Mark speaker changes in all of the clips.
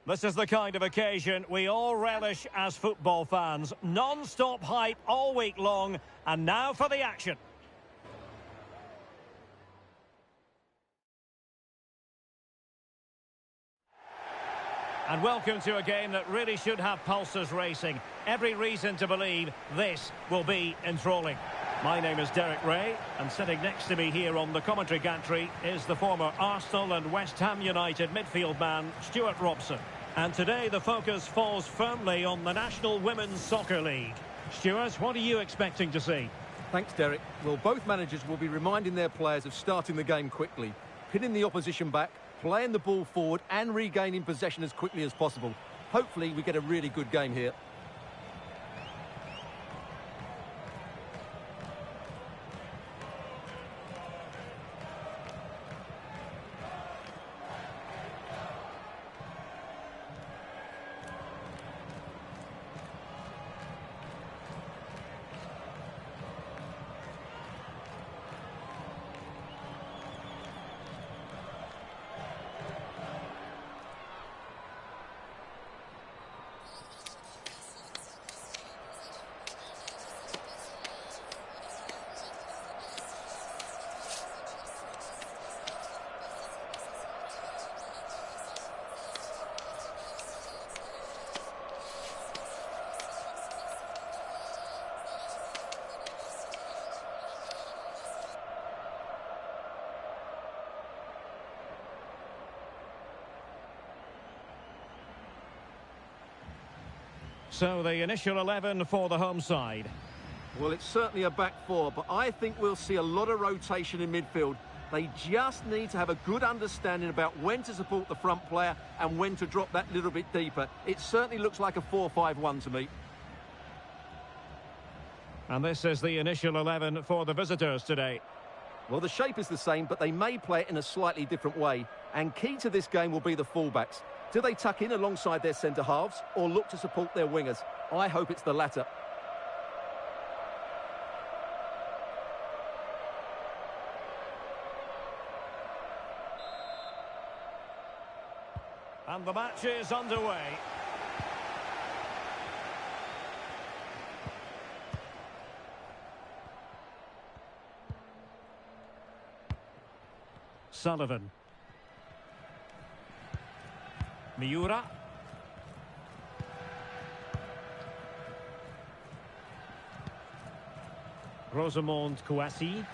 Speaker 1: This is the kind of occasion we all relish as football fans. Non-stop hype all week long, and now for the action. And welcome to a game that really should have pulses racing. Every reason to believe this will be enthralling. My name is Derek Ray, and sitting next to me here on the commentary gantry is the former Arsenal and West Ham United midfield man, Stuart Robson. And today the focus falls firmly on the National Women's Soccer League. Stuart, what are you expecting to see?
Speaker 2: Thanks, Derek. Well, both managers will be reminding their players of starting the game quickly, pinning the opposition back, playing the ball forward and regaining possession as quickly as possible. Hopefully we get a really good game here.
Speaker 1: So the initial 11 for the home side.
Speaker 2: Well, it's certainly a back four, but I think we'll see a lot of rotation in midfield. They just need to have a good understanding about when to support the front player and when to drop that little bit deeper. It certainly looks like a 4-5-1 to me.
Speaker 1: And this is the initial 11 for the visitors today.
Speaker 2: Well, the shape is the same, but they may play it in a slightly different way. And key to this game will be the fullbacks. Do they tuck in alongside their centre-halves or look to support their wingers? I hope it's the latter.
Speaker 1: And the match is underway. Sullivan. Miura. Rosamond Kouassi.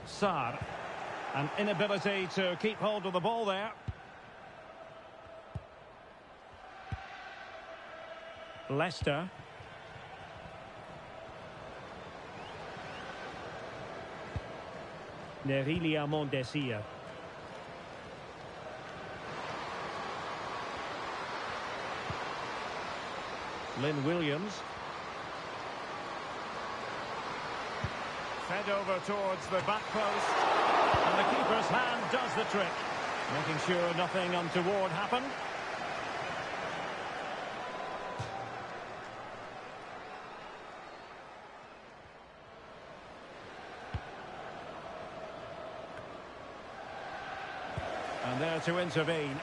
Speaker 1: Sarr. An inability to keep hold of the ball there. Leicester. Nerilia Mondesia. Lynn Williams. Fed over towards the back post. And the keeper's hand does the trick. Making sure nothing untoward happened. And there to intervene.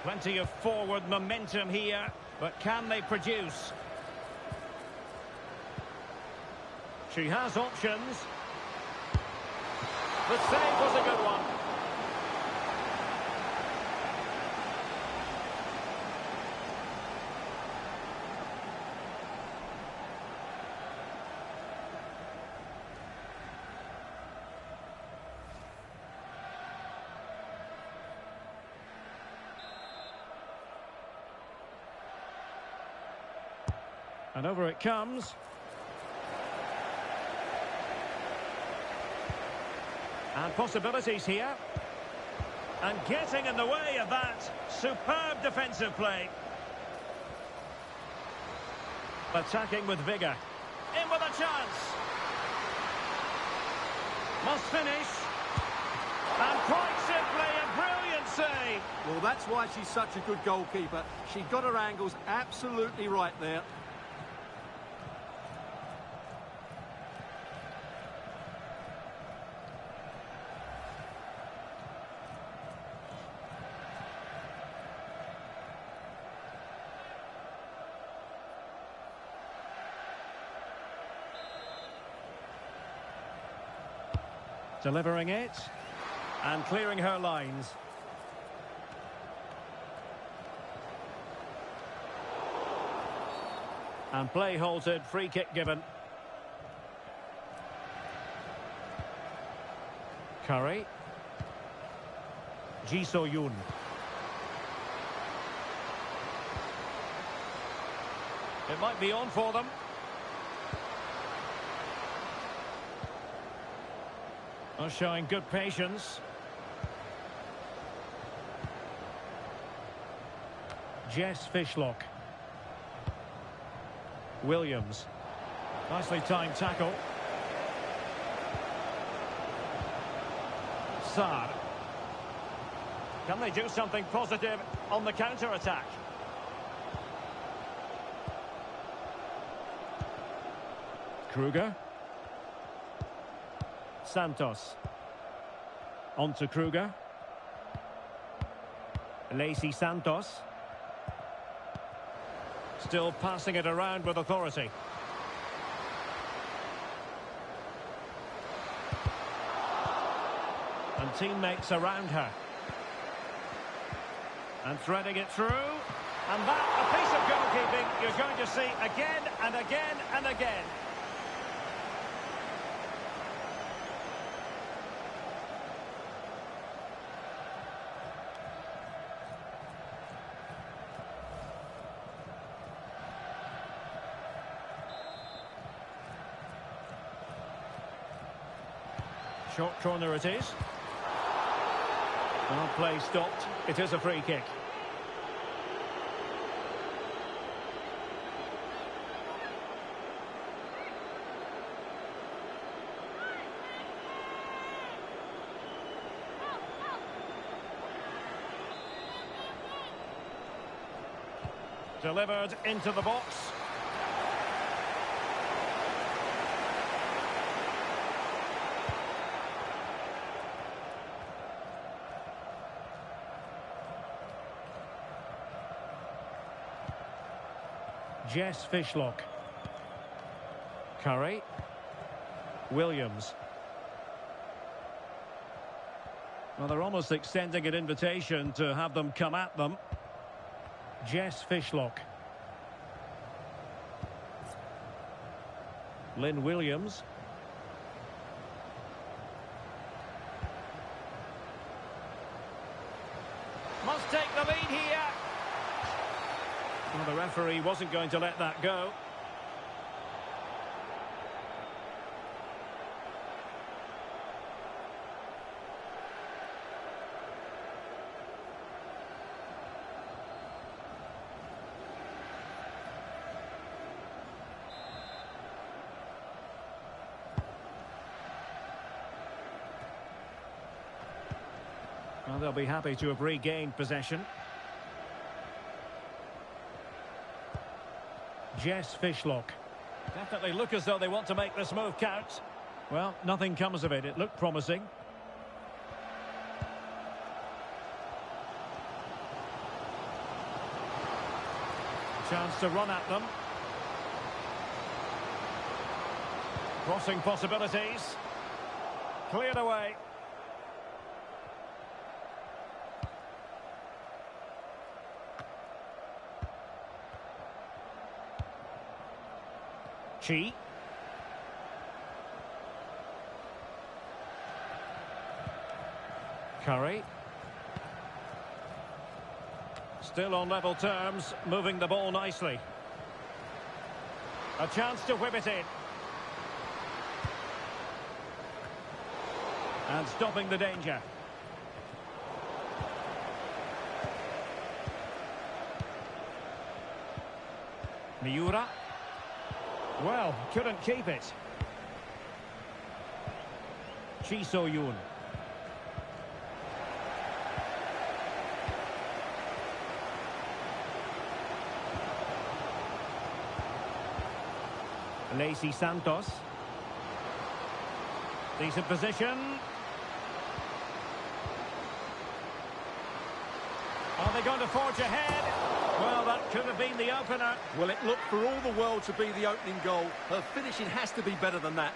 Speaker 1: Plenty of forward momentum here, but can they produce? She has options. The save was a good one. And over it comes. And possibilities here. And getting in the way of that. Superb defensive play. Attacking with vigour. In with a chance. Must finish. And quite simply a brilliant save.
Speaker 2: Well, that's why she's such a good goalkeeper. She got her angles absolutely right there.
Speaker 1: Delivering it. And clearing her lines. And play halted, free kick given. Curry. Ji So-yoon. It might be on for them. Oh, showing good patience. Jess Fishlock. Williams. Nicely timed tackle. Saar. Can they do something positive on the counter-attack? Kruger. Santos. On to Kruger. Lacey Santos. Still passing it around with authority. And teammates around her. And threading it through. And that, a piece of goalkeeping you're going to see again and again and again. Short corner it is. Well, play stopped. It is a free kick. Delivered into the box. Jess Fishlock. Curry. Williams. Well, they're almost extending an invitation to have them come at them. Jess Fishlock. Lynn Williams. Must take the lead here. Well, the referee wasn't going to let that go. Well, they'll be happy to have regained possession. Jess Fishlock. Definitely look as though they want to make this move count. Well, nothing comes of it. It looked promising. Chance to run at them. Crossing possibilities. Cleared away. Chi. Curry. Still on level terms, moving the ball nicely. A chance to whip it in. And stopping the danger. Miura. Well, couldn't keep it. Ji So-yoon. Lacey Santos. Decent position. Are they going to forge ahead? Well, that could have been the opener.
Speaker 2: Well, it looked for all the world to be the opening goal. Her finishing has to be better than that.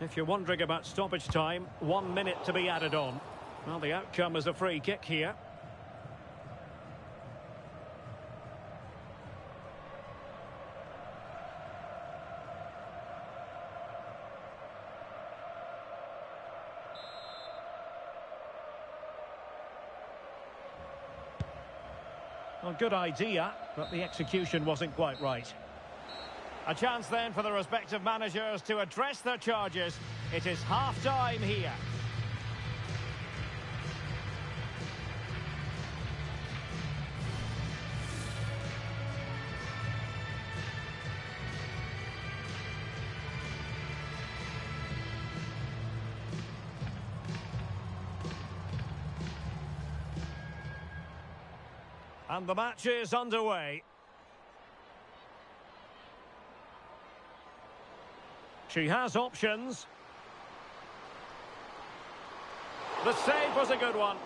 Speaker 1: If you're wondering about stoppage time, 1 minute to be added on. Well, the outcome is a free kick here. Well, good idea, but the execution wasn't quite right. A chance then for the respective managers to address their charges. It is half-time here. And the match is underway. She has options. The save was a good one.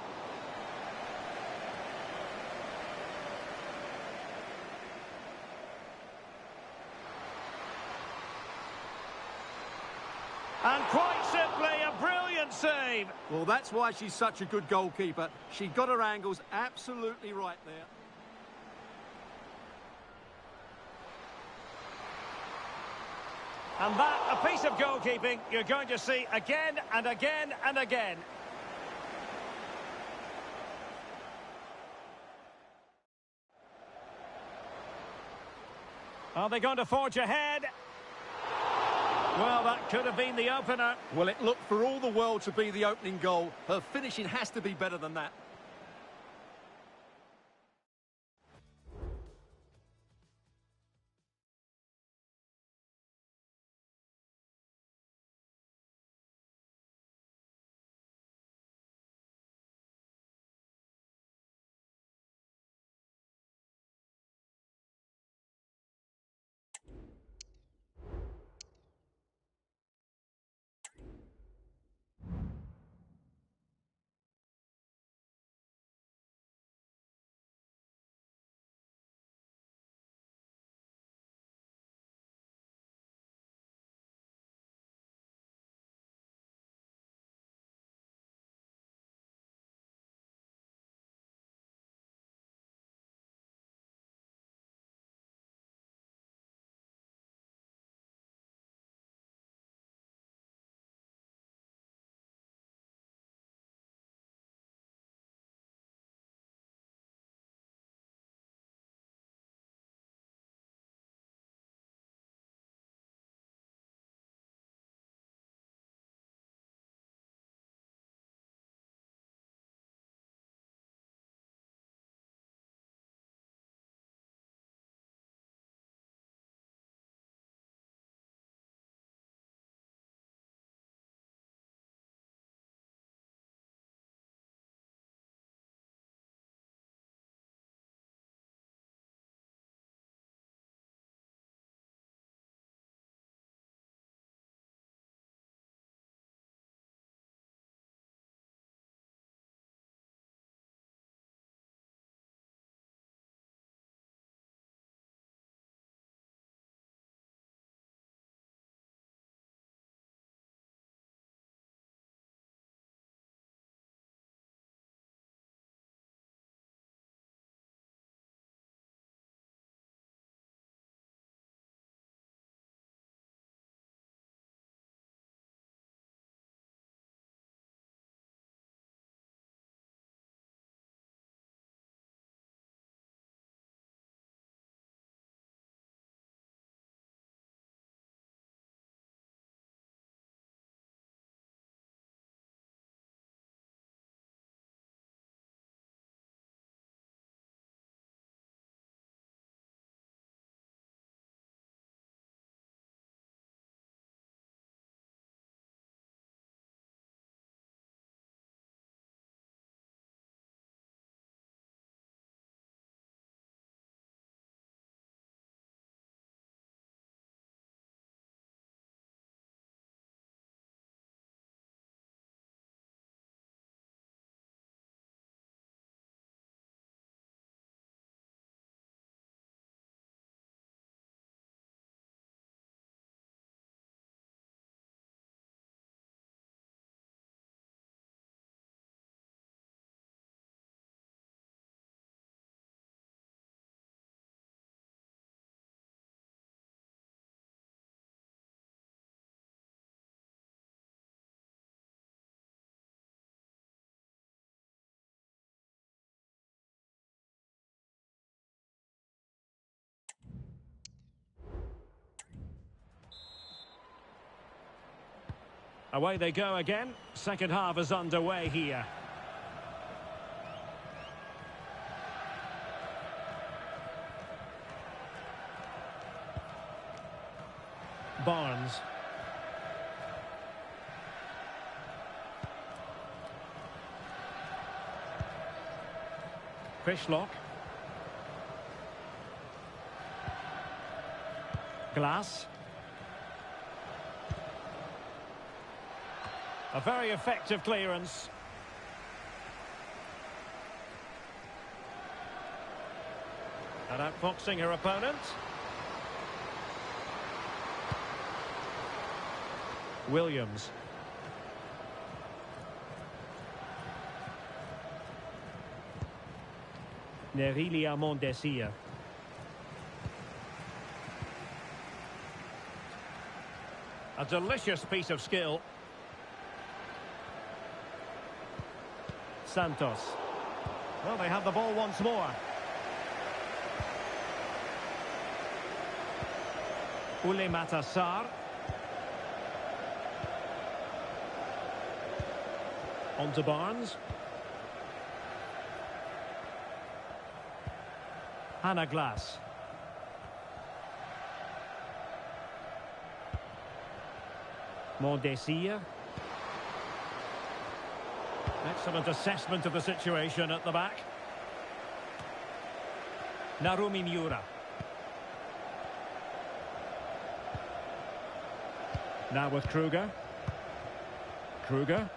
Speaker 1: And quite simply, a brilliant save.
Speaker 2: Well, that's why she's such a good goalkeeper. She got her angles absolutely right there.
Speaker 1: And that, a piece of goalkeeping you're going to see again and again and again. Are they going to forge ahead? Well, that could have been the opener.
Speaker 2: Well, it looked for all the world to be the opening goal. Her finishing has to be better than that.
Speaker 1: Away they go again. Second half is underway here. Barnes. Fishlock. Glass. A very effective clearance. And outfoxing her opponent. Williams. Nerilia Mondesia. A delicious piece of skill. Santos. Well, they have the ball once more. Ule Matassar. On to Barnes. Hannah Glass. Mondesia. Excellent assessment of the situation at the back. Narumi Miura. Now with Kruger. Kruger.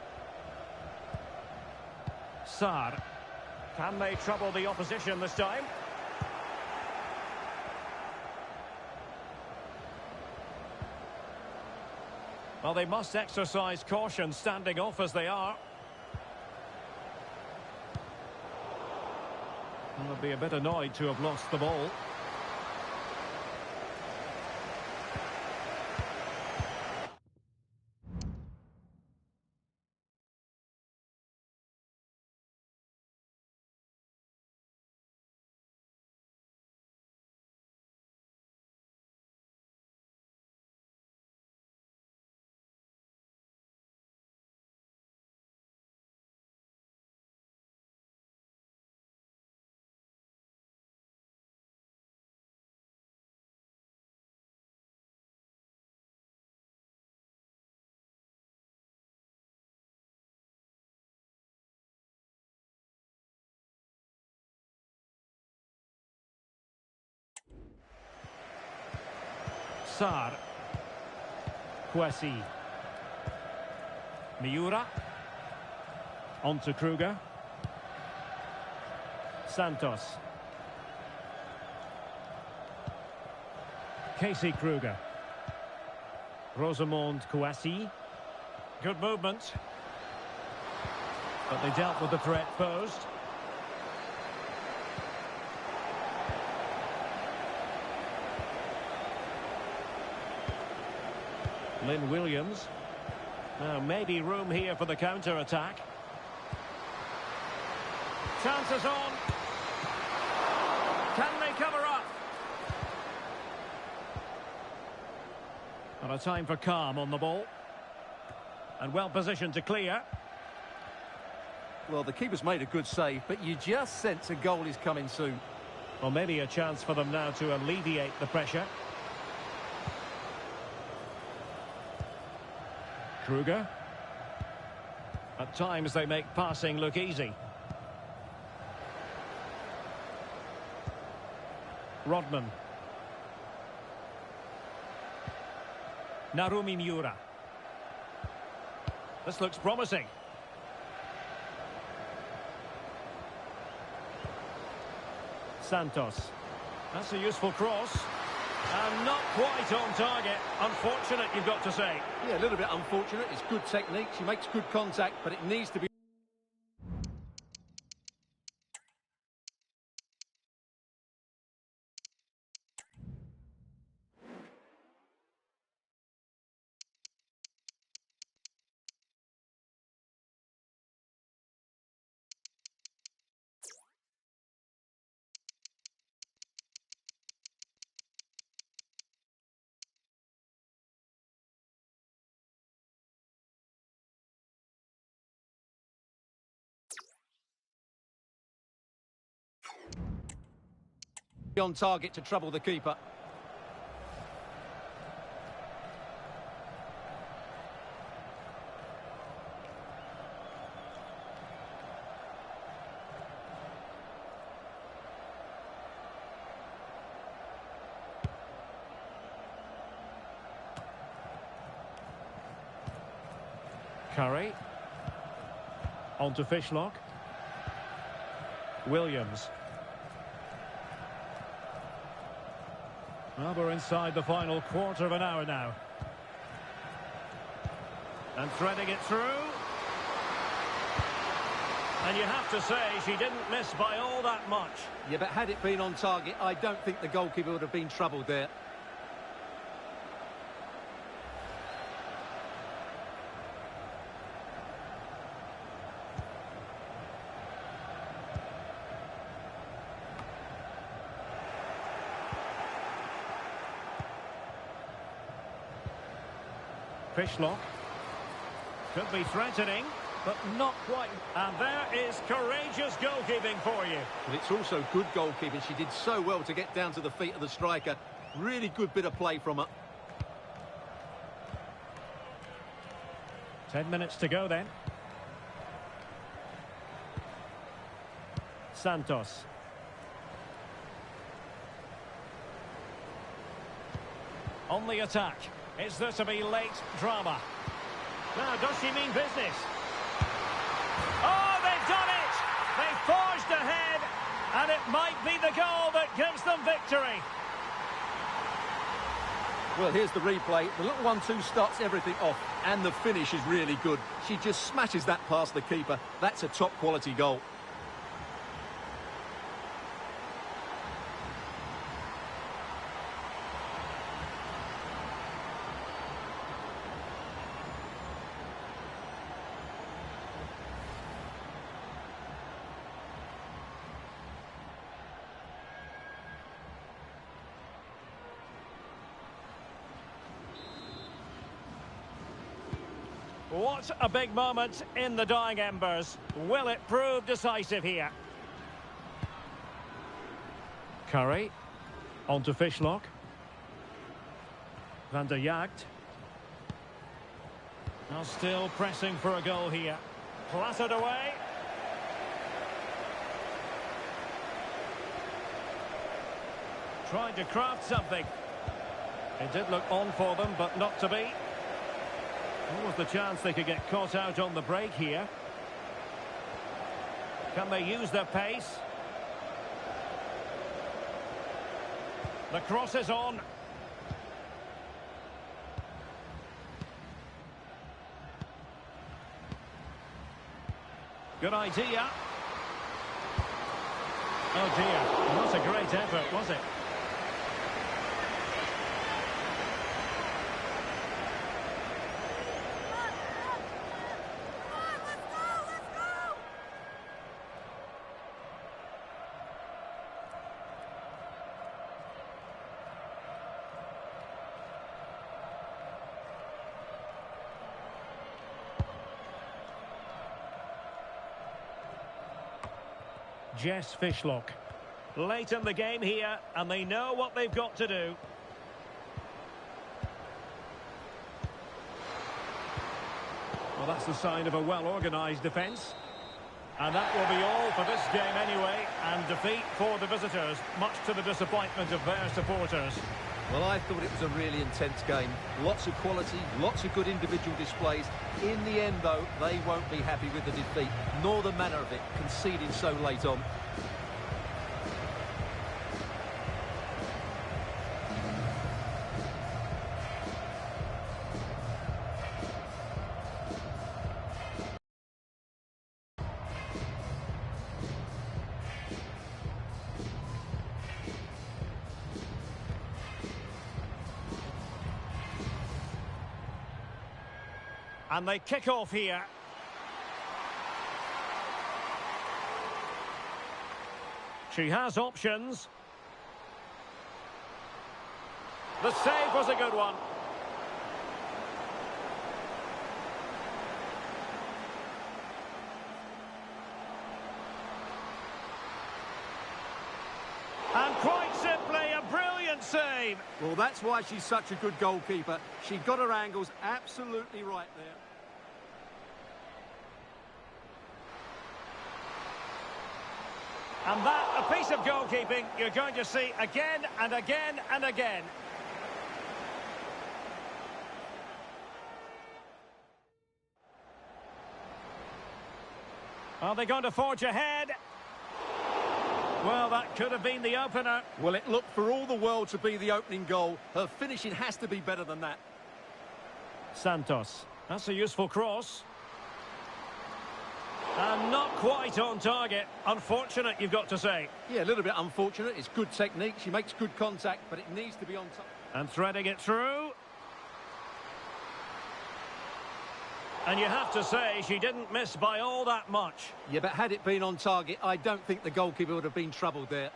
Speaker 1: Saar. Can they trouble the opposition this time? Well, they must exercise caution standing off as they are. They'll be a bit annoyed to have lost the ball. Saar. Kwesi. Miura. On to Kruger. Santos. Casey Kruger. Rosamond Kwesi. Good movement. But they dealt with the threat posed. Lynn Williams. Now maybe room here for the counter-attack. Chances on. Can they cover up? And a time for calm on the ball. And well positioned to clear.
Speaker 2: Well, the keeper's made a good save, but you just sense a goal is coming soon.
Speaker 1: Well, maybe a chance for them now to alleviate the pressure. Kruger. At times they make passing look easy. Rodman. Narumi Miura. This looks promising. Santos. That's a useful cross. And not quite on target. Unfortunate, you've got to say.
Speaker 2: Yeah, a little bit unfortunate. It's good technique. She makes good contact, but it needs to be... On target to trouble the keeper.
Speaker 1: Curry. On to Fishlock. Williams. Well, we're inside the final quarter of an hour now. And threading it through. And you have to say she didn't miss by all that much.
Speaker 2: Yeah, but had it been on target, I don't think the goalkeeper would have been troubled there.
Speaker 1: Fishlock. Could be threatening, but not quite. And there is courageous goalkeeping for you.
Speaker 2: But it's also good goalkeeping. She did so well to get down to the feet of the striker. Really good bit of play from her.
Speaker 1: 10 minutes to go then. Santos. On the attack. Is there to be late drama? Now, does she mean business? Oh, they've done it! They've forged ahead, and it might be the goal that gives them victory.
Speaker 2: Well, here's the replay. The little 1-2 starts everything off, and the finish is really good. She just smashes that past the keeper. That's a top-quality goal.
Speaker 1: What a big moment in the dying embers. Will it prove decisive here? Curry. On to Fishlock. Van der Jagt. Now still pressing for a goal here. Clattered away. Tried to craft something. It did look on for them, but not to be. What was the chance they could get caught out on the break here? Can they use their pace? The cross is on. Good idea. Oh dear, not a great effort, was it? Jess Fishlock. Late in the game here, and they know what they've got to do. Well, that's the sign of a well-organised defence. And that will be all for this game anyway, and defeat for the visitors, much to the disappointment of their supporters.
Speaker 2: Well, I thought it was a really intense game. Lots of quality, lots of good individual displays. In the end, though, they won't be happy with the defeat, nor the manner of it, conceding so late on.
Speaker 1: And they kick off here. She has options. The save was a good one. And quite simply, a brilliant save.
Speaker 2: Well, that's why she's such a good goalkeeper. She got her angles absolutely right there.
Speaker 1: And that, a piece of goalkeeping you're going to see again and again and again. Are they going to forge ahead? Well, that could have been the opener.
Speaker 2: Well, it looked for all the world to be the opening goal. Her finishing has to be better than that.
Speaker 1: Santos. That's a useful cross. And not quite on target. Unfortunate, you've got to say.
Speaker 2: Yeah, a little bit unfortunate. It's good technique. She makes good contact, but it needs to be on top.
Speaker 1: And threading it through. And you have to say, she didn't miss by all that much.
Speaker 2: Yeah, but had it been on target, I don't think the goalkeeper would have been troubled there.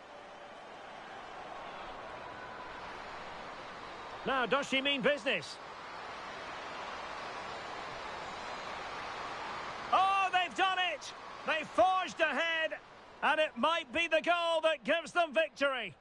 Speaker 1: Now, does she mean business? Oh, they've done it! They forged ahead, and it might be the goal that gives them victory.